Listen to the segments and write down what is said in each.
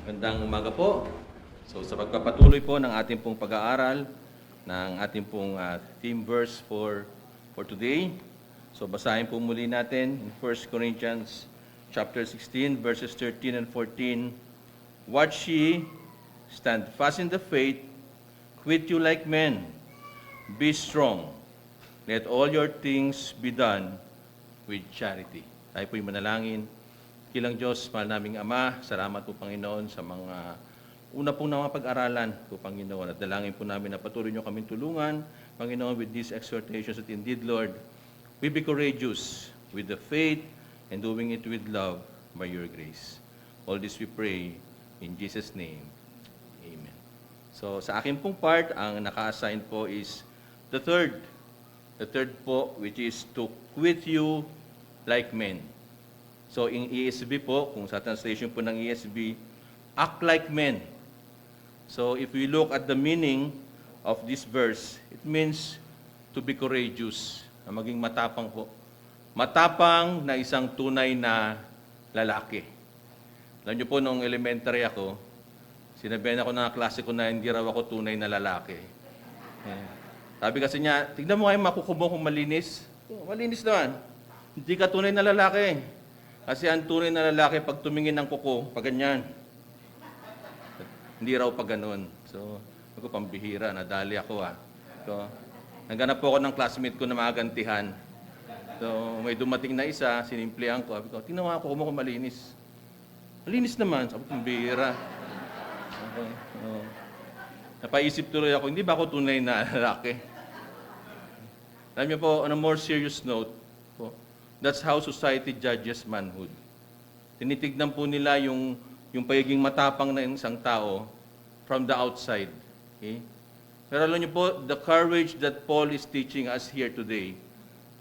Magandang umaga po. So sa pagpapatuloy po ng ating pong pag-aaral ng ating pong theme verse for today. So basahin po muli natin in 1 Corinthians chapter 16 verses 13 and 14. Watch ye, stand fast in the faith, quit you like men, be strong. Let all your things be done with charity. Tayo po'y manalangin. Kilang Diyos, mahal naming Ama, salamat po Panginoon sa mga una pong mga pag-aralan po Panginoon. At dalangin po namin na patuloy niyo kaming tulungan, Panginoon, with these exhortations that indeed, Lord, we be courageous with the faith and doing it with love by your grace. All this we pray in Jesus' name. Amen. So sa akin pong part, ang naka-assign po is the third. The third po, which is to quit you like men. So in ESV po, kung sa translation po ng ESV, act like men. So if we look at the meaning of this verse, it means to be courageous, na maging matapang po. Matapang na isang tunay na lalaki. Alam niyo po, nung elementary ako, sinabihan ako ng klase ko na hindi raw ako tunay na lalaki. Sabi kasi niya, tignan mo kayo makukubo kung malinis. Malinis naman. Hindi ka tunay na lalaki. Kasi ang tunay na lalaki, pag tumingin ng kuko, pag ganyan. Hindi raw pag ganun. So, ako pambihira, nadali ako So, naghanap po ako ng classmate ko na magagantihan. So, may dumating na isa, sinimplihan ko. Sabi ko, tingnan mo ako kung malinis. Malinis naman. Sabi ko, pambihira. Okay. Napaisip tuloy ako, hindi ba ako tunay na lalaki? Alam niyo po, on a more serious note, that's how society judges manhood. Tinitignan po nila yung pagiging matapang na isang tao from the outside. Okay? Pero alam niyo po, the courage that Paul is teaching us here today,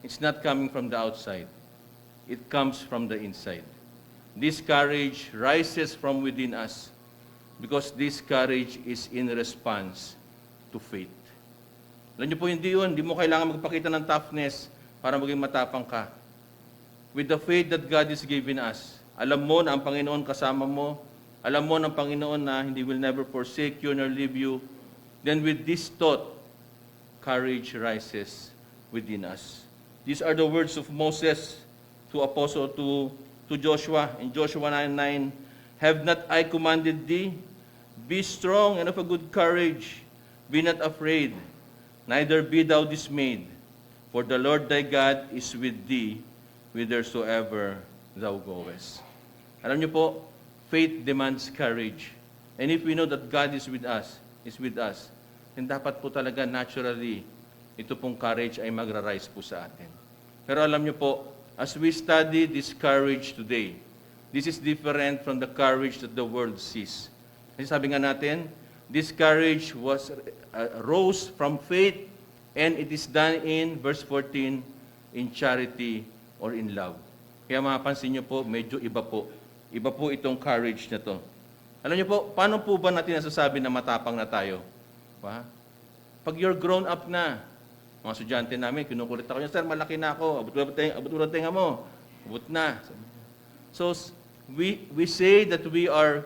it's not coming from the outside. It comes from the inside. This courage rises from within us because this courage is in response to faith. Alam niyo po, hindi mo kailangan magpakita ng toughness para maging matapang ka. With the faith that God is giving us, alam mo na ang Panginoon kasama mo, alam mo ng Panginoon na He will never forsake you nor leave you, then with this thought, courage rises within us. These are the words of Moses to Joshua in Joshua 9:9. Have not I commanded thee? Be strong and of a good courage. Be not afraid, neither be thou dismayed, for the Lord thy God is with thee, whithersoever thou goest. Alam niyo po, faith demands courage. And if we know that God is with us, then dapat po talaga naturally, ito pong courage ay magra-rise po sa atin. Pero alam niyo po, as we study this courage today, this is different from the courage that the world sees. Kasi sabi nga natin, this courage rose from faith, and it is done in, verse 14, in charity or in love. Kaya mapapansin niyo po, medyo iba po. Iba po itong courage na to. Alam niyo po, paano po ba natin nasasabi na matapang na tayo? Pag you're grown up na, mga estudyante namin, kinukulit ako niya, sir, malaki na ako, abot tenga mo, abot na. So, we say that we are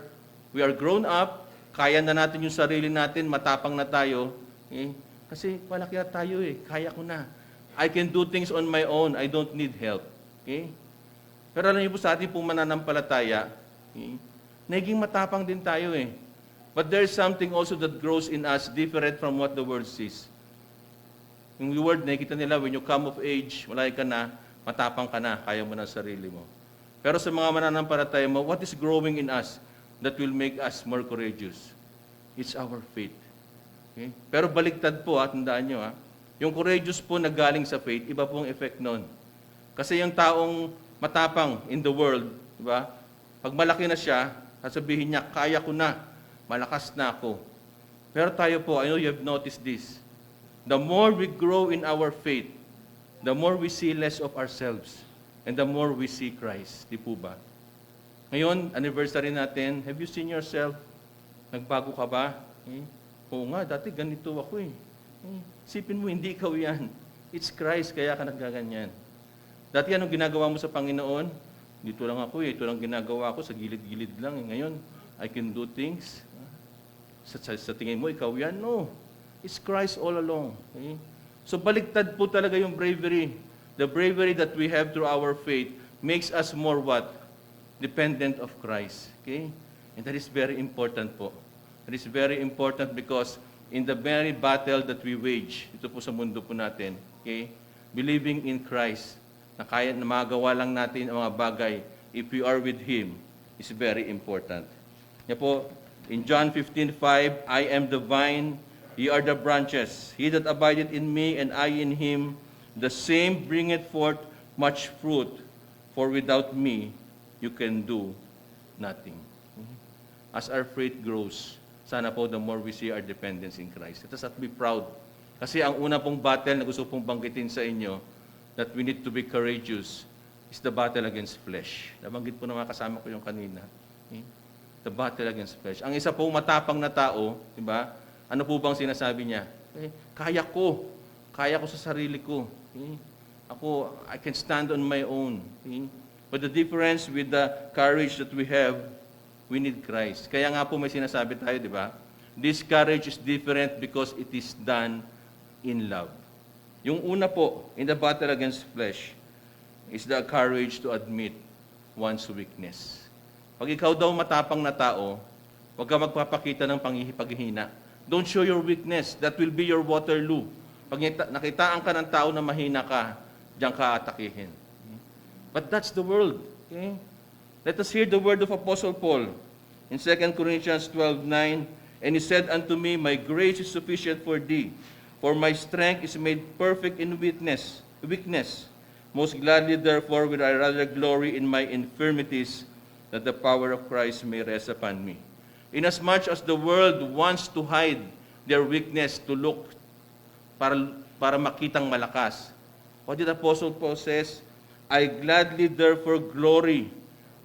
grown up, kaya na natin yung sarili natin, matapang na tayo, kasi malaki na tayo kaya ko na. I can do things on my own. I don't need help. Okay? Pero alam niyo po sa ating pong mananampalataya, naging matapang din tayo But there is something also that grows in us different from what the world sees. Yung word, nakikita nila, when you come of age, malaki ka na, matapang ka na, kaya mo na sarili mo. Pero sa mga mananampalataya mo, what is growing in us that will make us more courageous? It's our faith. Okay? Pero baligtad po, tandaan nyo yung courageous po na galing sa faith, iba pong effect nun. Kasi yung taong matapang in the world, di ba? Pag malaki na siya, sasabihin niya, kaya ko na, malakas na ako. Pero tayo po, I know you have noticed this. The more we grow in our faith, the more we see less of ourselves, and the more we see Christ. Di po ba? Ngayon, anniversary natin, have you seen yourself? Nagbago ka ba? Oo nga, dati ganito ako Sipin mo, hindi ikaw yan. It's Christ, kaya ka nagaganyan. Dati anong ginagawa mo sa Panginoon? Dito lang ako ito lang ginagawa ko, sa gilid-gilid lang Ngayon, I can do things. Sa tingin mo, ikaw yan? No. It's Christ all along. Okay? So baliktad po talaga yung bravery. The bravery that we have through our faith makes us more what? Dependent of Christ. Okay? And that is very important po. That is very important because in the very battle that we wage, ito po sa mundo po natin, okay? Believing in Christ, na kaya na magawa lang natin ang mga bagay if we are with Him, is very important. Yan po, in John 15:5, I am the vine, ye are the branches. He that abideth in me, and I in him, the same bringeth forth much fruit. For without me, you can do nothing. As our faith grows, sana po the more we see our dependence in Christ. Let us not be proud. Kasi ang una pong battle na gusto pong banggitin sa inyo, that we need to be courageous, is the battle against flesh. Nabanggit po ng mga kasama ko yung kanina. Okay? The battle against flesh. Ang isa pong matapang na tao, di ba? Ano po bang sinasabi niya? Okay? Kaya ko sa sarili ko. Okay? Ako, I can stand on my own. Okay? But the difference with the courage that we have, we need Christ. Kaya nga po may sinasabi tayo, di ba? This courage is different because it is done in love. Yung una po, in the battle against flesh, is the courage to admit one's weakness. Pag ikaw daw matapang na tao, huwag ka magpapakita ng paghihina. Don't show your weakness. That will be your Waterloo. Pag nakitaan ka ng tao na mahina ka, diyan ka atakihin. But that's the world. Okay? Let us hear the word of Apostle Paul in 2 Corinthians 12:9. And he said unto me, my grace is sufficient for thee, for my strength is made perfect in weakness. Most gladly, therefore, will I rather glory in my infirmities, that the power of Christ may rest upon me. Inasmuch as the world wants to hide their weakness to look para makitang malakas. What did Apostle Paul says? I gladly therefore glory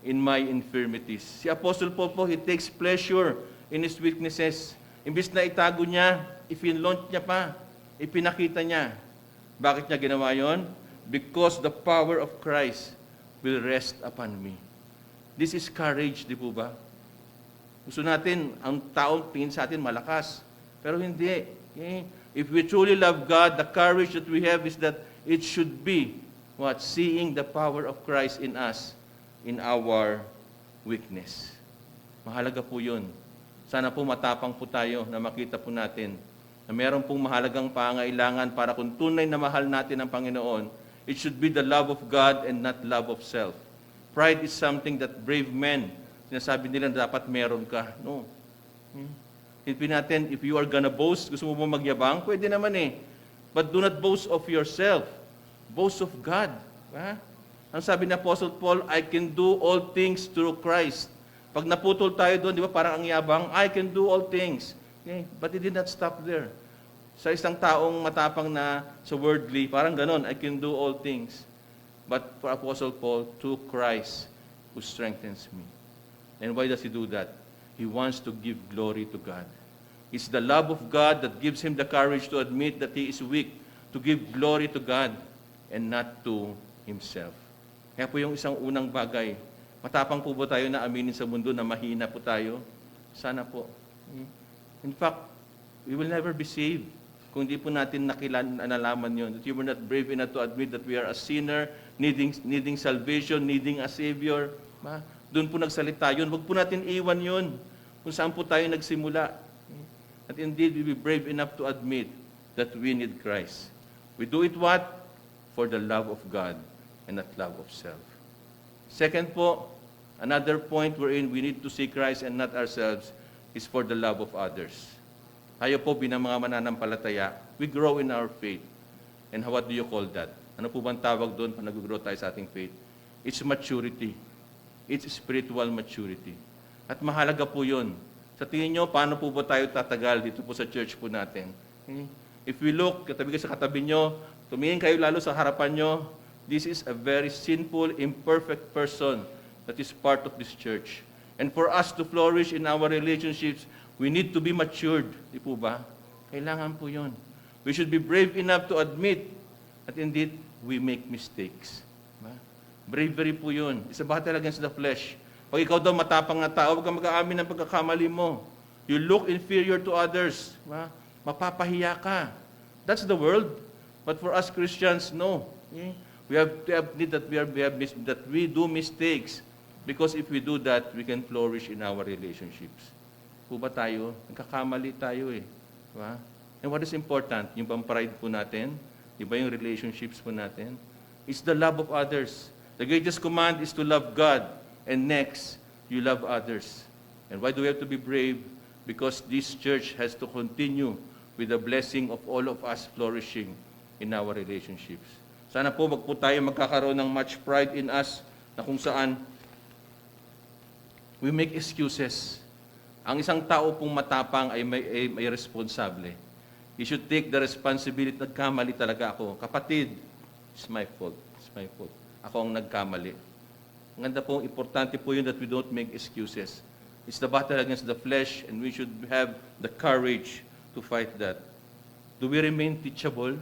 in my infirmities. Si Apostle Paul po, he takes pleasure in his weaknesses. Imbis na itago niya, ipinlaunch niya pa, ipinakita niya. Bakit niya ginawa yon? Because the power of Christ will rest upon me. This is courage, di po ba? Gusto natin, ang taong tingin sa atin malakas. Pero hindi. Okay? If we truly love God, the courage that we have is that it should be what? Seeing the power of Christ in us, in our weakness. Mahalaga po yun. Sana po matapang po tayo na makita po natin na meron pong mahalagang pangailangan para kung tunay na mahal natin ang Panginoon, it should be the love of God and not love of self. Pride is something that brave men, sinasabi nila dapat meron ka. No. Tipin natin, if you are gonna boast, gusto mo ba magyabang? Pwede naman eh. But do not boast of yourself. Boast of God. Ha? Ang sabi ni Apostle Paul, I can do all things through Christ. Pag naputol tayo doon, di ba, parang ang yabang, I can do all things. Okay? But it did not stop there. Sa isang taong matapang na sa worldly, parang ganon, I can do all things. But for Apostle Paul, through Christ who strengthens me. And why does he do that? He wants to give glory to God. It's the love of God that gives him the courage to admit that he is weak, to give glory to God and not to himself. Kaya po yung isang unang bagay, matapang po ba tayo na aminin sa mundo na mahina po tayo? Sana po. In fact, we will never be saved kung hindi po natin nalaman yun. That you were not brave enough to admit that we are a sinner, needing salvation, needing a Savior. Doon po nagsalita yun. Huwag po natin iwan yun kung saan po tayo nagsimula. At indeed, we be brave enough to admit that we need Christ. We do it what? For the love of God and not love of self. Second po, another point wherein we need to see Christ and not ourselves is for the love of others. Tayo po, binang mga mananampalataya, we grow in our faith. And what do you call that? Ano po bang tawag doon pag nag-grow tayo sa ating faith? It's maturity. It's spiritual maturity. At mahalaga po yun. Sa tingin nyo, paano po ba tayo tatagal dito po sa church po natin? If we look, katabi kayo sa katabi nyo, tumingin kayo lalo sa harapan nyo, this is a very sinful, imperfect person that is part of this church. And for us to flourish in our relationships, we need to be matured. Di po ba? Kailangan po yun. We should be brave enough to admit that indeed we make mistakes. Bravery po yun. It's a battle against the flesh. Pag ikaw daw matapang na tao, huwag kang mag-aamin ng pagkakamali mo. You look inferior to others. Mapapahiya ka. That's the world. But for us Christians, no. Okay? We have to admit that that we do mistakes. Because if we do that, we can flourish in our relationships. Po ba tayo? Nagkakamali tayo eh. Diba? And what is important? Yung bang pride po natin? Di ba yung relationships po natin? It's the love of others. The greatest command is to love God. And next, you love others. And why do we have to be brave? Because this church has to continue with the blessing of all of us flourishing in our relationships. Sana po wag po tayo magkakaroon ng much pride in us na kung saan we make excuses. Ang isang tao pong matapang ay may responsable. He should take the responsibility. Nagkamali talaga ako. Kapatid, it's my fault. It's my fault. Ako ang nagkamali. Ang ganda po, importante po yun that we don't make excuses. It's the battle against the flesh and we should have the courage to fight that. Do we remain teachable?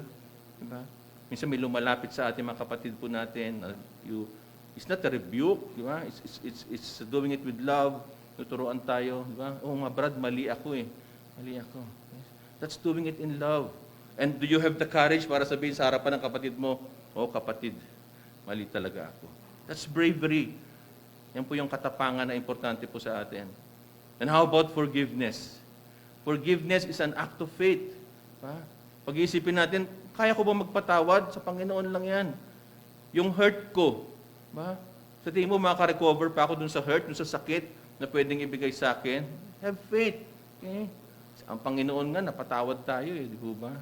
Diba? Minsan may lumalapit sa ating mga kapatid po natin. It's not a rebuke. Diba? It's doing it with love. Tuturuan tayo. Diba? Oh, mga brad, mali ako eh. Mali ako. That's doing it in love. And do you have the courage para sabihin sa harapan ng kapatid mo, oh kapatid, mali talaga ako. That's bravery. Yan po yung katapangan na importante po sa atin. And how about forgiveness? Forgiveness is an act of faith. Pag-iisipin natin, kaya ko ba magpatawad? Sa Panginoon lang yan. Yung hurt ko, sa tingin mo makaka-recover pa ako dun sa hurt, dun sa sakit na pwedeng ibigay sa akin? Have faith. Okay? Ang Panginoon nga, napatawad tayo eh, di ba?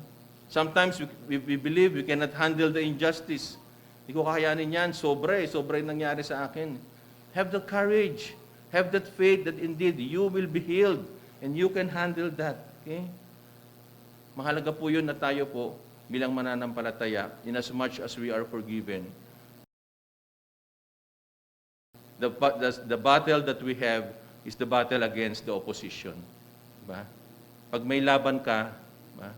Sometimes we believe we cannot handle the injustice. Hindi ko kakayanin yan, sobra yung nangyari sa akin. Have the courage, have that faith that indeed you will be healed and you can handle that. Okay? Mahalaga po yun na tayo po bilang mananampalataya, in as much as we are forgiven. The battle that we have is the battle against the opposition. Diba? Pag may laban ka, diba?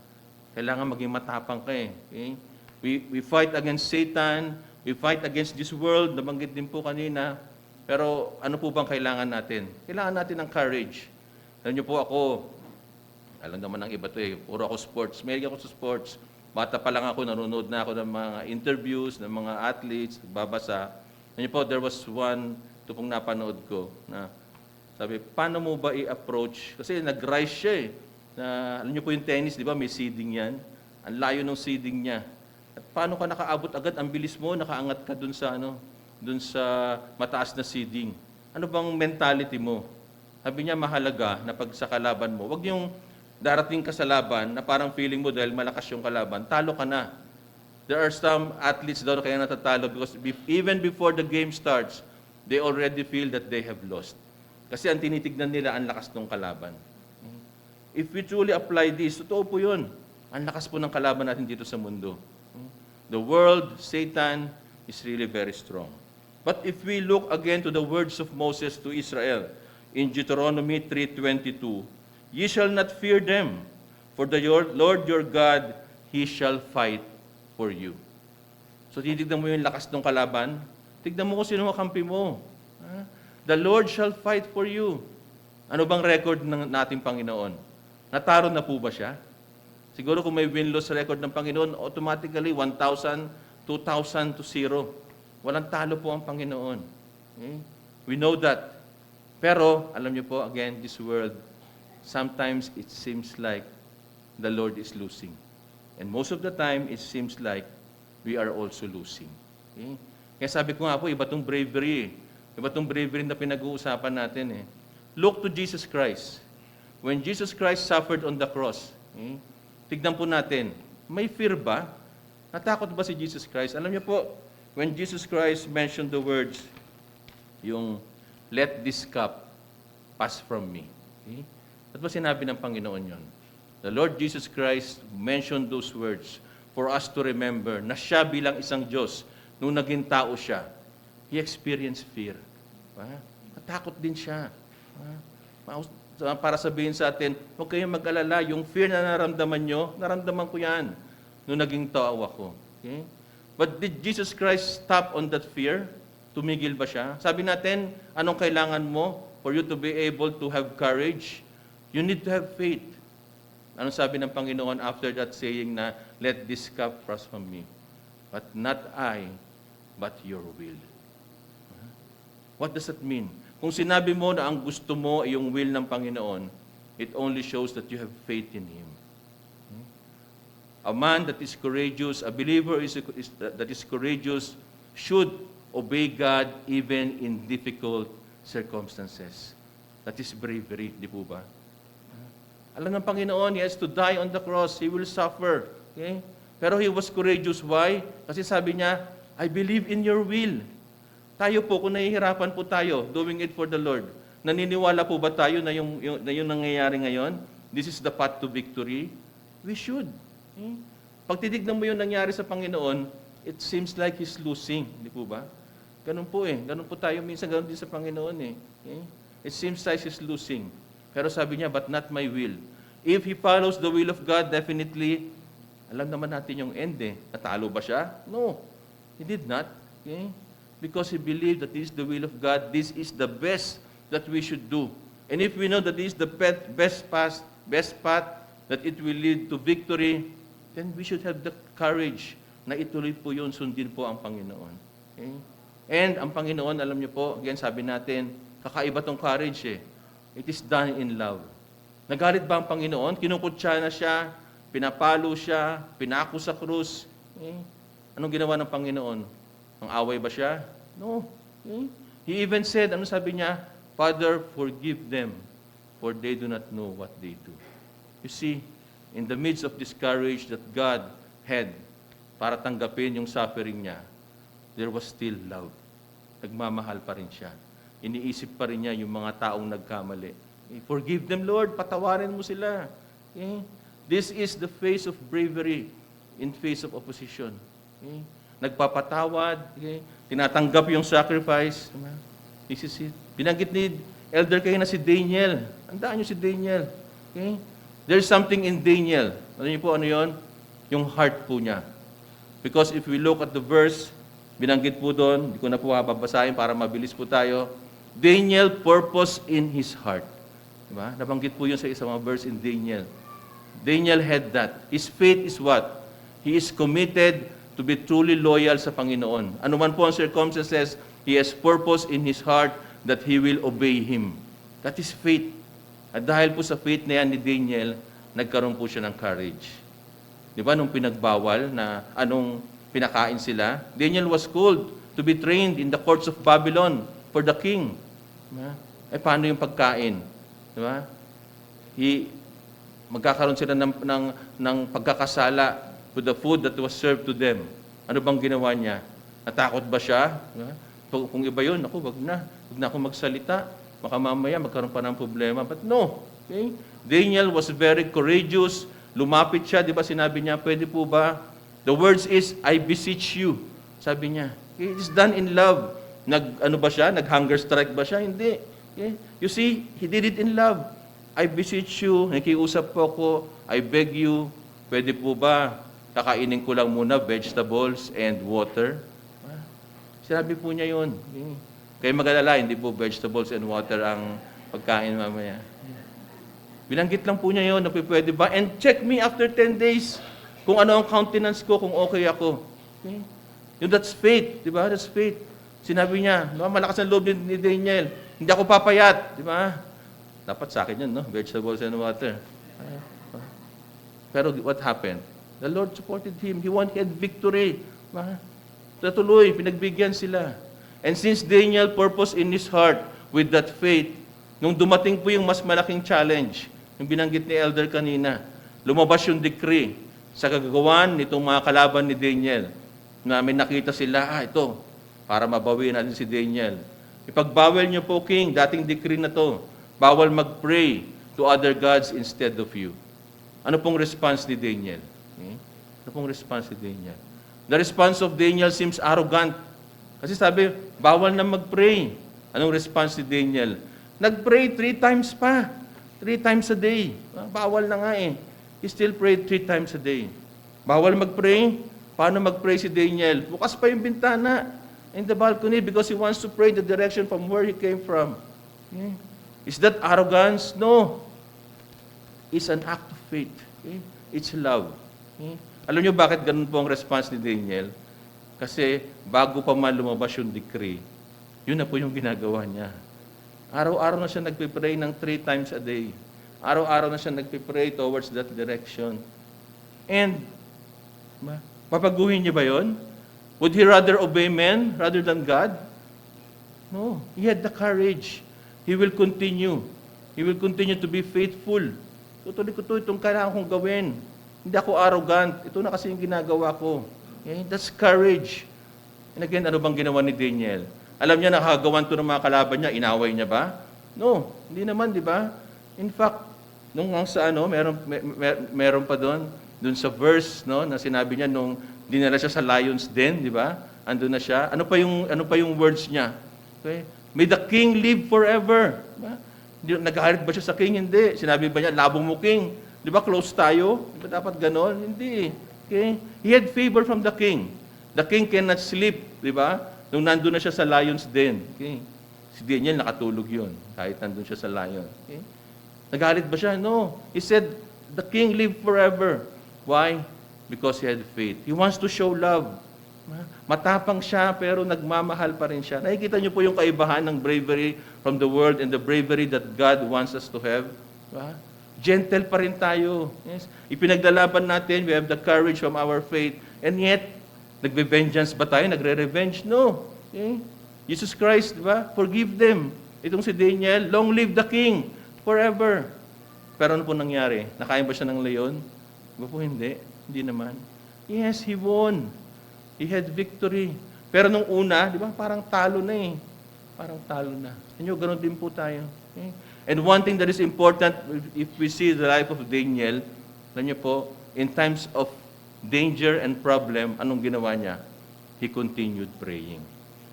Kailangan maging matapang ka eh. Okay? We fight against Satan, we fight against this world, nabanggit din po kanina. Pero ano po bang kailangan natin? Kailangan natin ng courage. Alam niyo po ako, alam naman ng iba to eh, puro ako sports. Mahilig ako sa sports. Bata pa lang ako, nanonood na ako ng mga interviews, ng mga athletes, babasa. Alam niyo po, there was one, ito pong napanood ko, na sabi, paano mo ba i-approach? Kasi nag-rise siya eh. Na, alam niyo po yung tennis, di ba? May seeding yan. Ang layo ng seeding niya. At paano ka nakaabot agad? Ang bilis mo, nakaangat ka dun sa mataas na seeding. Ano bang mentality mo? Sabi niya, mahalaga na pag sa kalaban mo, wag yung darating ka sa laban na parang feeling mo dahil malakas yung kalaban, talo ka na. There are some athletes daw na kaya natatalo because even before the game starts, they already feel that they have lost. Kasi ang tinitignan nila, ang lakas ng kalaban. If we truly apply this, totoo po yun. Ang lakas po ng kalaban natin dito sa mundo. The world, Satan, is really very strong. But if we look again to the words of Moses to Israel, in Deuteronomy 3:22, ye shall not fear them, for the Lord your God, He shall fight for you. So titignan mo yung lakas ng kalaban, tignan mo kung sino kakampi mo. The Lord shall fight for you. Ano bang record ng nating Panginoon? Nataro na po ba siya? Siguro kung may win-loss record ng Panginoon, automatically 1,000, 2,000 to 0. Walang talo po ang Panginoon. Okay? We know that. Pero, alam niyo po, again, this world, sometimes it seems like the Lord is losing. And most of the time, it seems like we are also losing. Okay? Kaya sabi ko nga po, iba tong bravery. Iba tong bravery na pinag-uusapan natin. Look to Jesus Christ. When Jesus Christ suffered on the cross, tignan po natin, may fear ba? Natakot ba si Jesus Christ? Alam niyo po, when Jesus Christ mentioned the words, yung, let this cup pass from me. At ba sinabi ng Panginoon yon? The Lord Jesus Christ mentioned those words for us to remember na siya bilang isang Diyos, nung naging tao siya, He experienced fear. Natakot din siya. Para sabihin sa atin, huwag kayong mag-alala, yung fear na naramdaman nyo, naramdaman ko yan nung naging tao ako. Okay? But did Jesus Christ stop on that fear? Tumigil ba siya? Sabi natin, anong kailangan mo for you to be able to have courage? You need to have faith. Anong sabi ng Panginoon after that saying na, let this cup pass from me, but not I, but your will. What does that mean? Kung sinabi mo na ang gusto mo ay yung will ng Panginoon, it only shows that you have faith in Him. A man that is courageous, a believer that is courageous, should obey God even in difficult circumstances. That is bravery, di po ba? Alam ng Panginoon, He has to die on the cross. He will suffer. Okay? Pero He was courageous. Why? Kasi sabi niya, I believe in your will. Tayo po, kung nahihirapan po tayo, doing it for the Lord, naniniwala po ba tayo na yung nangyayari ngayon? This is the path to victory? We should. Okay? Pag titignan mo yung nangyari sa Panginoon, it seems like He's losing. Di po ba? Ganun po eh. Ganun po tayo minsan, ganun din sa Panginoon eh. Okay? It seems like He's losing. Pero sabi niya, but not my will. If he follows the will of God, definitely, alam naman natin yung end eh. Natalo ba siya? No. He did not. Okay? Because he believed that this is the will of God, this is the best that we should do. And if we know that this is the best path, that it will lead to victory, then we should have the courage na ituloy po yun, sundin po ang Panginoon. Okay? And ang Panginoon, alam niyo po, again, sabi natin, kakaiba tong courage eh. It is done in love. Nagalit ba ang Panginoon? Kinukutsa na siya, pinapalo siya, pinako sa krus. Okay? Anong ginawa ng Panginoon? Ang away ba siya? No. Okay? He even said, ano sabi niya? Father, forgive them, for they do not know what they do. You see, in the midst of this courage that God had para tanggapin yung suffering niya, there was still love. Nagmamahal pa rin siya. Iniisip pa rin niya yung mga taong nagkamali. Okay? Forgive them, Lord. Patawarin mo sila. Okay? This is the face of bravery in face of opposition. Okay? Nagpapatawad. Okay? Tinatanggap yung sacrifice. This is it. Binanggit ni Elder kayo na si Daniel. Tandaan niyo si Daniel. Okay? There's something in Daniel. Ano niyo po, ano yun? Yung heart po niya. Because if we look at the verse, binanggit po doon, hindi ko na po babasahin para mabilis po tayo. Daniel purpose in his heart. Diba? Nabanggit po yun sa isang mga verse in Daniel. Daniel had that. His faith is what? He is committed to be truly loyal sa Panginoon. Ano man po ang circumstances, he has purpose in his heart that he will obey Him. That is faith. At dahil po sa faith na yan ni Daniel, nagkaroon po siya ng courage. Di ba, nung pinagbawal na anong pinakain sila, Daniel was called to be trained in the courts of Babylon for the king. Diba? Eh, paano yung pagkain? Diba? Magkakaroon sila ng pagkakasala with the food that was served to them. Ano bang ginawa niya? Natakot ba siya? Diba? Kung iba yun, wag na ako magsalita. Baka mamaya magkaroon pa ng problema. But no. Okay? Daniel was very courageous. Lumapit siya, di ba sinabi niya, pwede po ba? The words is, I beseech you. Sabi niya. Okay? It is done in love. Ano ba siya? Nag-hunger strike ba siya? Hindi. Okay? You see, he did it in love. I beseech you, nakiusap po ako, I beg you, pwede po ba kakainin ko lang muna vegetables and water? Sinabi po niya yun. Okay? Kaya mag-alala, hindi po vegetables and water ang pagkain mamaya. Binanggit lang po niya yun, na pwede ba? And check me after 10 days kung ano ang countenance ko, kung okay ako. Okay? Yung that's faith, di ba? That's faith. Sinabi niya, malakas ang loob ni Daniel, hindi ako papayat, di ba? Dapat sa akin yun, no? Vegetables and water. Pero what happened? The Lord supported him. He had victory. Diba? Tuloy, pinagbigyan sila. And since Daniel purposed in his heart with that faith, nung dumating po yung mas malaking challenge, yung binanggit ni Elder kanina, lumabas yung decree sa kagagawan nitong mga kalaban ni Daniel, na may nakita sila, ito, para mabawi natin si Daniel. Ipagbawal niyo po, King, dating decree na to, bawal mag-pray to other gods instead of you. Ano pong response ni Daniel? Ano pong response ni Daniel? The response of Daniel seems arrogant. Kasi sabi, bawal na mag-pray. Anong response ni Daniel? Nag-pray 3 times pa. 3 times a day. Bawal na nga eh. He still prayed 3 times a day. Bawal mag-pray? Paano mag-pray si Daniel? Bukas pa yung bintana. in the balcony because he wants to pray in the direction from where he came from. Okay? Is that arrogance? No. It's an act of faith. Okay? It's love. Okay? Alam niyo bakit ganun po ang response ni Daniel? Kasi bago pa man lumabas yung decree, yun na po yung ginagawa niya. Araw-araw na siya nagpipray ng 3 times a day. Araw-araw na siya nagpipray towards that direction. And, papaguhin niya ba yun? Would he rather obey men rather than God? No. He had the courage. He will continue. He will continue to be faithful. Tutuloy ko ito, itong kailangan kong gawin. Hindi ako arrogant. Ito na kasi yung ginagawa ko. Okay? That's courage. And again, ano bang ginawa ni Daniel? Alam niya, nakagawan to ng mga kalaban niya, inaway niya ba? No, hindi naman, di ba? In fact, nung sa meron pa doon sa verse, no, na sinabi niya nung dinala siya sa lion's den, di ba? Andun na siya. Ano pa yung words niya? Okay? May the king live forever. Diba? Nagalit ba siya sa king? Hindi. Sinabi ba niya, labong mo king? Di ba, close tayo? Di ba dapat ganon? Hindi. Okay? He had favor from the king. The king cannot sleep, di ba? Nung nandun na siya sa lion's den. Okay? Si Daniel nakatulog yun, kahit nandun siya sa lion. Okay? Nagalit ba siya? No. He said, the king live forever. Why? Because he had faith. He wants to show love. Matapang siya, pero nagmamahal pa rin siya. Nakikita niyo po yung kaibahan ng bravery from the world and the bravery that God wants us to have. Diba? Gentle pa rin tayo. Yes. Ipinaglalaban natin, we have the courage from our faith, and yet, nagbe-vengeance ba tayo? Nagre-revenge? No. Okay? Jesus Christ, diba? Forgive them. Itong si Daniel, long live the king forever. Pero ano po nangyari? Nakain ba siya ng leon? Diba po hindi? Hindi naman. Yes, he won. He had victory. Pero nung una, di ba, parang talo na eh. Parang talo na. Inyo, ganun din po tayo. Okay? And one thing that is important, if we see the life of Daniel, alam niyo po, in times of danger and problem, anong ginawa niya? He continued praying.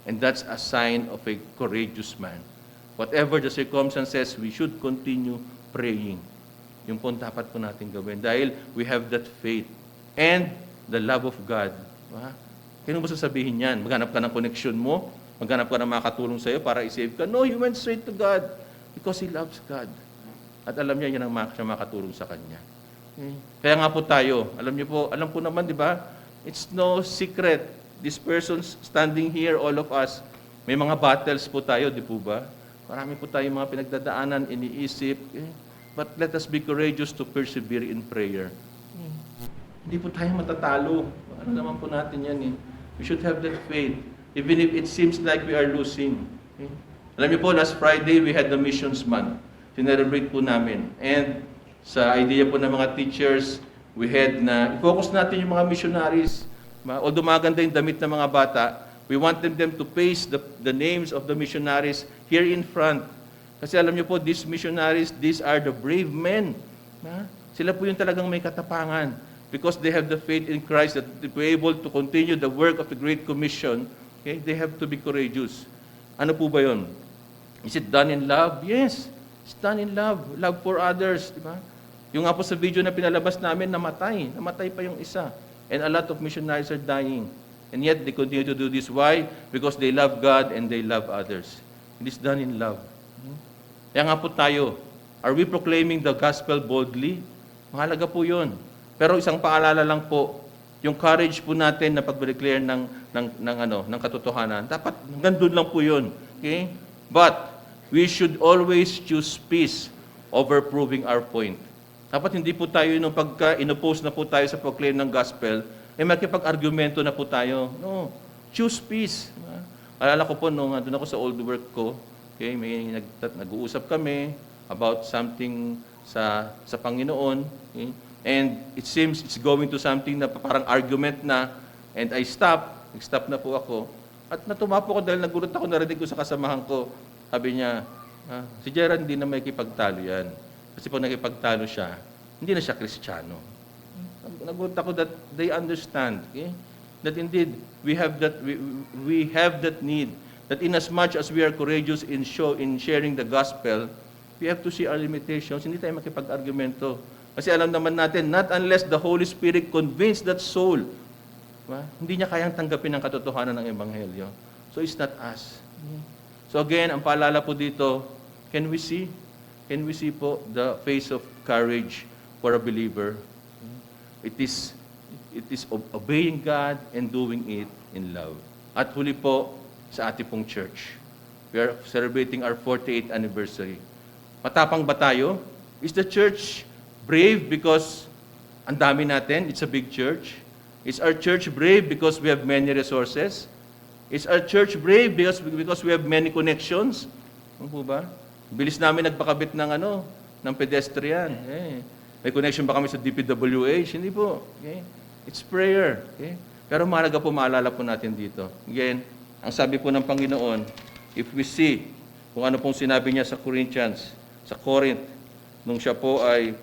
And that's a sign of a courageous man. Whatever the circumstances, we should continue praying. Yung po dapat po natin gawin. Dahil we have that faith and the love of God. Diba? Kaya mo sasabihin yan? Maghanap ka ng connection mo? Maghanap ka ng makatulong sa'yo para i-save ka? No, you went straight to God because He loves God. At alam niya yan ang siya makatulong sa Kanya. Okay? Kaya nga po tayo, alam po naman, di ba? It's no secret. This person standing here, all of us, may mga battles po tayo, di po ba? Marami po tayo mga pinagdadaanan, iniisip. Okay? But let us be courageous to persevere in prayer. Okay? Hindi po tayo matatalo. Ano naman po natin yan eh. We should have that faith, even if it seems like we are losing. Okay? Alam niyo po, last Friday, we had the Missions Month. Sinelebrate po namin. And sa idea po ng mga teachers, we had na, i-focus natin yung mga missionaries. Although maganda yung damit ng mga bata, we wanted them to paste the names of the missionaries here in front. Kasi alam niyo po, these missionaries, these are the brave men. Sila po yung talagang may katapangan. Because they have the faith in Christ that to be able to continue the work of the Great Commission, okay, they have to be courageous. Ano po ba yun? Is it done in love? Yes. It's done in love. Love for others. Di ba? Yung nga po sa video na pinalabas namin, namatay. Namatay pa yung isa. And a lot of missionaries are dying. And yet, they continue to do this. Why? Because they love God and they love others. It is done in love. Kaya nga po tayo, are we proclaiming the gospel boldly? Mahalaga po yun. Pero isang paalala lang po, yung courage po natin na pag-declare ng katotohanan, dapat hanggang doon lang po yun. Okay? But, we should always choose peace over proving our point. Dapat hindi po tayo, nung pagka-inopose na po tayo sa proclaim ng gospel, makipag-argumento na po tayo. No. Choose peace. Alala ko po, nung doon ako sa old work ko, okay, may nag-uusap kami about something sa Panginoon. Okay? And it seems it's going to something na parang argument na, and I nag-stop na po ako. At natuwa po ako dahil nagulat ako, narinig ko sa kasamahan ko. Sabi niya, si Gerard hindi na may kipagtalo yan. Kasi pag nakipagtalo siya, hindi na siya Kristiyano. Nagulat ako that they understand, okay? That indeed, we have that need. That inasmuch as we are courageous in sharing the gospel, we have to see our limitations. Hindi tayo makipag-argumento. Kasi alam naman natin, not unless the Holy Spirit convince that soul, hindi niya kayang tanggapin ang katotohanan ng Ebanghelyo. So it's not us. So again, ang paalala po dito, can we see? Can we see po the face of courage for a believer? It is obeying God and doing it in love. At huli po, sa ating pong church. We are celebrating our 48th anniversary. Matapang ba tayo? Is the church brave because ang dami natin? It's a big church. Is our church brave because we have many resources? Is our church brave because we have many connections? Ano po ba? Bilis namin nagpakabit ng pedestrian. May connection ba kami sa DPWH? Hindi po. It's prayer. Pero mahalaga po, maalala po natin dito. Again, ang sabi po ng Panginoon, if we see kung ano pong sinabi niya sa sa Corinth, nung siya po ay,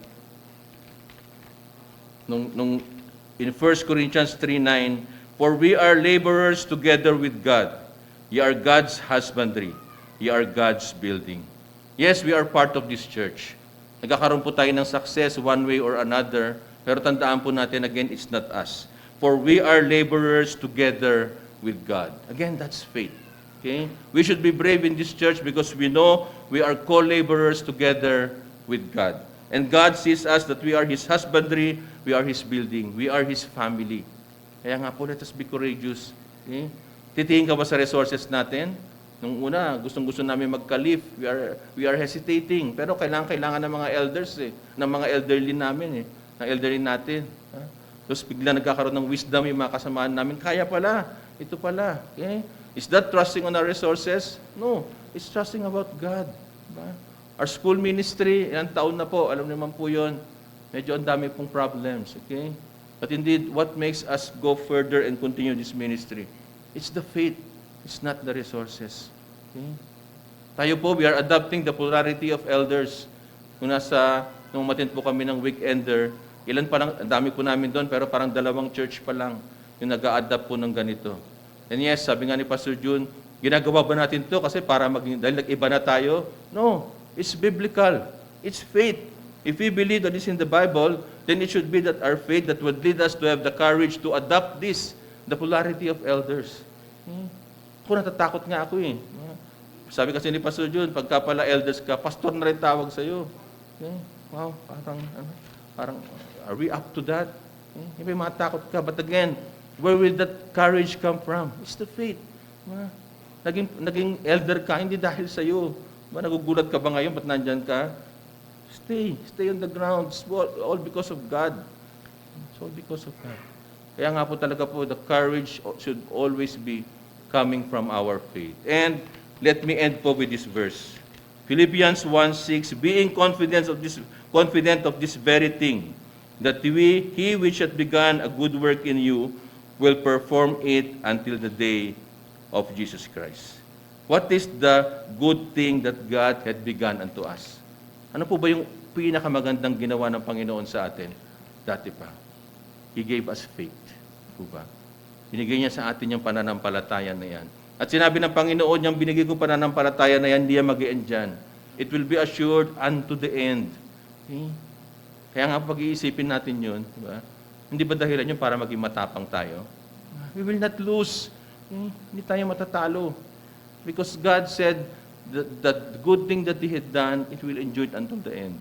in 1 Corinthians 3:9, for we are laborers together with God. Ye are God's husbandry. Ye are God's building. Yes, we are part of this church. Nagkakaroon po tayo ng success one way or another, pero tandaan po natin, again, it's not us. For we are laborers together with God. Again, that's faith. Okay? We should be brave in this church because we know we are co-laborers together with God. And God sees us that we are His husbandry, we are His building, we are His family. Kaya nga po, let us be courageous. Okay? Titingin ka ba sa resources natin? Nung una, gustong-gusto namin magka-lift. We are hesitating. Pero kailangan ng mga elders ng mga elderly namin ng elderly natin. Tapos bigla nagkakaroon ng wisdom yung mga kasamaan namin. Kaya pala, ito pala. Okay? Is that trusting on our resources? No. It's trusting about God. Diba? Our school ministry, ilang taon na po, alam naman po yun, medyo ang dami pong problems. Okay? But indeed, what makes us go further and continue this ministry? It's the faith. It's not the resources. Okay? Tayo po, we are adopting the plurality of elders. Nung umattend po kami ng weekender, ilan pa lang, ang dami po namin doon, pero parang 2 church pa lang yung nag-a-adapt po ng ganito. And yes, sabi nga ni Pastor June, ginagawa ba natin to kasi dahil nag-iba na tayo? No, it's biblical. It's faith. If we believe that it's in the Bible, then it should be that our faith that would lead us to have the courage to adopt the plurality of elders. Ako natatakot nga ako Sabi kasi ni Pastor June, pagka pala elders ka, pastor na rin tawag sa'yo. Wow, parang, are we up to that? May matakot ka. But again, where will that courage come from? It's the faith. Naging elder ka, hindi dahil sa'yo. Nagugulat ka ba ngayon? Ba't nandyan ka? Stay on the ground. It's all because of God. It's all because of God. Kaya nga po talaga po, the courage should always be coming from our faith. And let me end po with this verse. Philippians 1:6, being confident of this very thing, that he which hath begun a good work in you will perform it until the day of Jesus Christ. What is the good thing that God had begun unto us? Ano po ba yung pinakamagandang ginawa ng Panginoon sa atin? Dati pa. He gave us faith. Po ba? Binigay niya sa atin yung pananampalataya na yan. At sinabi ng Panginoon, yung binigay kong pananampalataya na yan, hindi yan mag-i-end dyan. It will be assured unto the end. Okay? Kaya nga pag-iisipin natin yun, diba? Hindi ba dahilan yun para maging matapang tayo? We will not lose. Okay? Hindi tayo matatalo. Because God said that the good thing that He had done, it will endure until the end.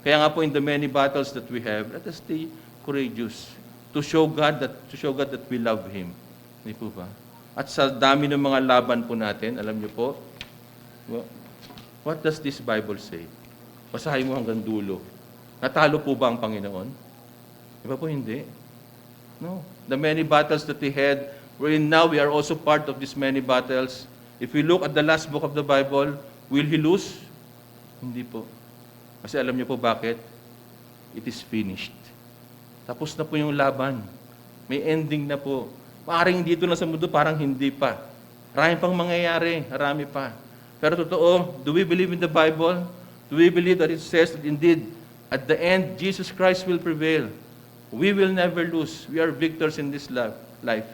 Kaya nga po in the many battles that we have, let us stay courageous to show God that we love Him. Hindi po ba? At sa dami ng mga laban po natin, alam niyo po, what does this Bible say? Basahin mo hanggang dulo. Natalo po ba ang Panginoon? Di ba po hindi? No. The many battles that He had, wherein now we are also part of these many battles. If we look at the last book of the Bible, will He lose? Hindi po. Kasi alam niyo po bakit? It is finished. Tapos na po yung laban. May ending na po. Maaaring dito na sa mundo, parang hindi pa. Marami pang mangyayari, marami pa. Pero totoo, do we believe in the Bible? Do we believe that it says that indeed, at the end, Jesus Christ will prevail? We will never lose. We are victors in this life.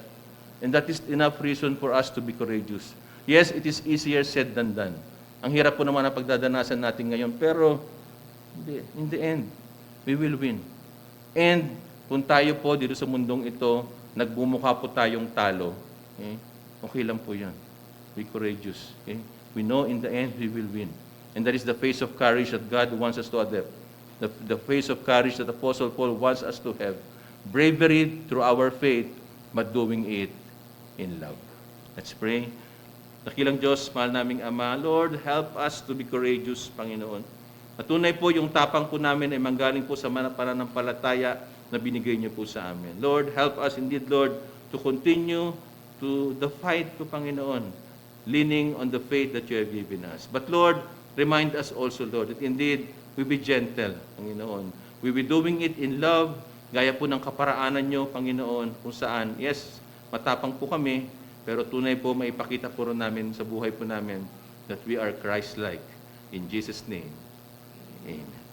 And that is enough reason for us to be courageous. Yes, it is easier said than done. Ang hirap po naman ang pagdadanasan natin ngayon, pero in the end, we will win. And kung tayo po dito sa mundong ito, nagbumukha po tayong talo, okay lang po yun. be courageous. Okay? We know in the end we will win. And that is the face of courage that God wants us to adopt. The face of courage that Apostle Paul wants us to have. Bravery through our faith, but doing it in love. Let's pray. Dakilang Diyos, mahal naming Ama, Lord, help us to be courageous, Panginoon. Patunay po yung tapang po namin ay manggaling po sa pananampalataya na binigay niyo po sa amin. Lord, help us indeed, Lord, to continue to the fight po, Panginoon, leaning on the faith that you have given us. But Lord, remind us also, Lord, that indeed, we be gentle, Panginoon. We be doing it in love, gaya po ng kaparaanan nyo, Panginoon, kung saan, yes, matapang po kami, pero tunay po maipakita po rin namin sa buhay po namin that we are Christ-like. In Jesus' name, amen.